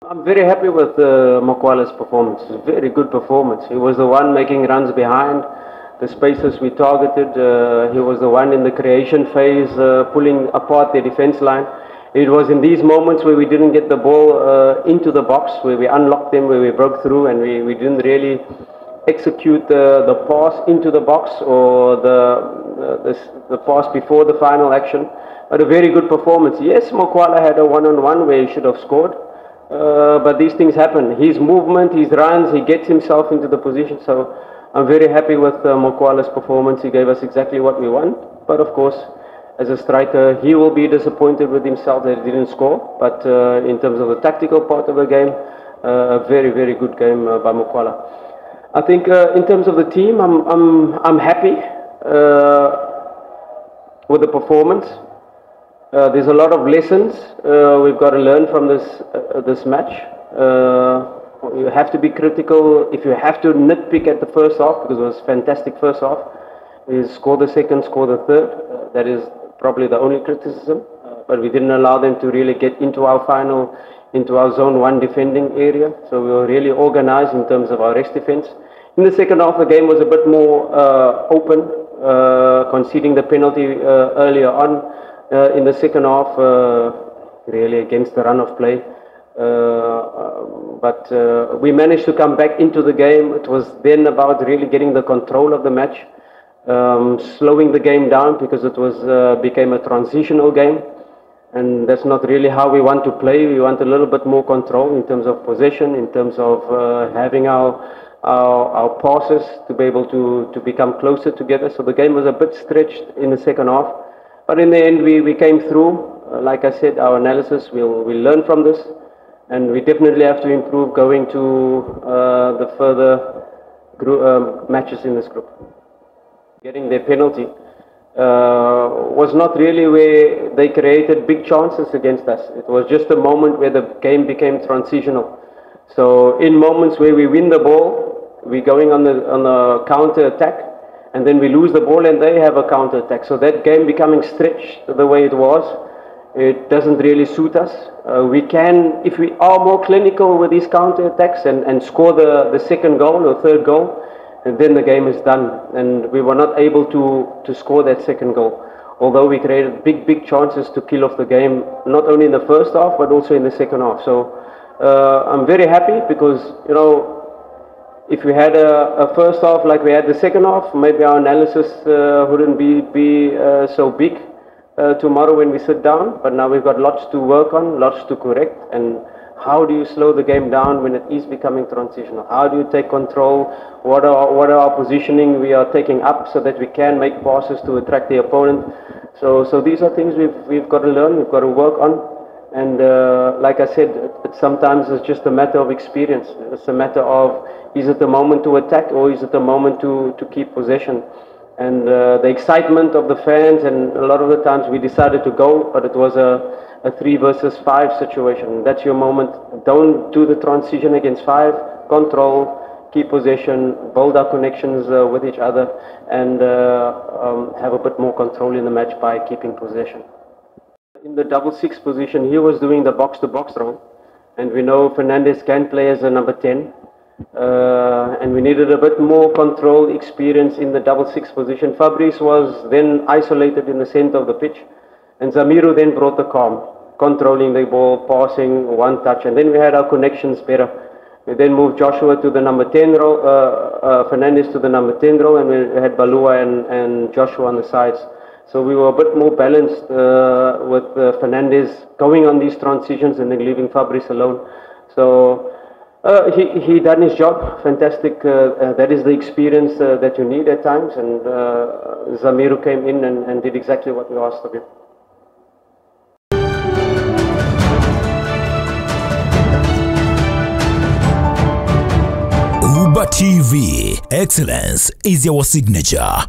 I'm very happy with Mokwala's performance. It's a very good performance. He was the one making runs behind the spaces we targeted. He was the one in the creation phase, pulling apart the defense line. It was in these moments where we didn't get the ball into the box, where we unlocked them, where we broke through, and we didn't really execute the pass into the box or the pass before the final action. But a very good performance. Yes, Mokwala had a one-on-one where he should have scored. But these things happen. His movement, his runs, he gets himself into the position. So I'm very happy with Mokwala's performance. He gave us exactly what we want. But of course, as a striker, he will be disappointed with himself that he didn't score. But in terms of the tactical part of the game, a very, very good game by Mokwala. I think in terms of the team, I'm happy with the performance. There's a lot of lessons we've got to learn from this match. You have to be critical. If you have to nitpick at the first half, because it was fantastic first half, is score the second, score the third. That is probably the only criticism. But we didn't allow them to really get into our zone one defending area. So we were really organized in terms of our rest defense. In the second half, the game was a bit more open, conceding the penalty earlier on. In the second half, really against the run of play. But we managed to come back into the game. It was then about really getting the control of the match, slowing the game down because it became a transitional game. And that's not really how we want to play. We want a little bit more control in terms of possession, in terms of having our passes to be able to become closer together. So the game was a bit stretched in the second half. But in the end, we came through. Like I said, our analysis, we'll learn from this. And we definitely have to improve going to the further matches in this group. Getting their penalty was not really where they created big chances against us. It was just a moment where the game became transitional. So in moments where we win the ball, we're going on the counter attack. And then we lose the ball and they have a counter-attack. So that game becoming stretched the way it was, it doesn't really suit us. We can, if we are more clinical with these counter-attacks and score the second goal or third goal, and then the game is done. And we were not able to score that second goal. Although we created big chances to kill off the game, not only in the first half, but also in the second half. So I'm very happy because, you know, if we had a first half like we had the second half, maybe our analysis wouldn't be so big tomorrow when we sit down. But now we've got lots to work on, lots to correct. And how do you slow the game down when it is becoming transitional? How do you take control? What are our positioning we are taking up so that we can make passes to attract the opponent? So these are things we've got to learn, we've got to work on. And like I said, sometimes it's just a matter of experience. It's a matter of, is it the moment to attack or is it the moment to keep possession? And the excitement of the fans, and a lot of the times we decided to go, but it was a 3 versus 5 situation. That's your moment. Don't do the transition against 5. Control, keep possession, build our connections with each other, and have a bit more control in the match by keeping possession. In the double 6 position, he was doing the box-to-box role, and we know Fernandez can play as a number 10, and we needed a bit more control experience in the double 6 position. Fabrice was then isolated in the center of the pitch, and Zamiru then brought the calm, controlling the ball, passing, one touch, and then we had our connections better. We then moved Joshua to the number 10 role, Fernandez to the number 10 role, and we had Balua and Joshua on the sides. So we were a bit more balanced with Fernandez going on these transitions and then leaving Fabrice alone. So he done his job, fantastic. That is the experience that you need at times, and Zamiru came in and did exactly what we asked of him. ubatvtz, excellence is our signature.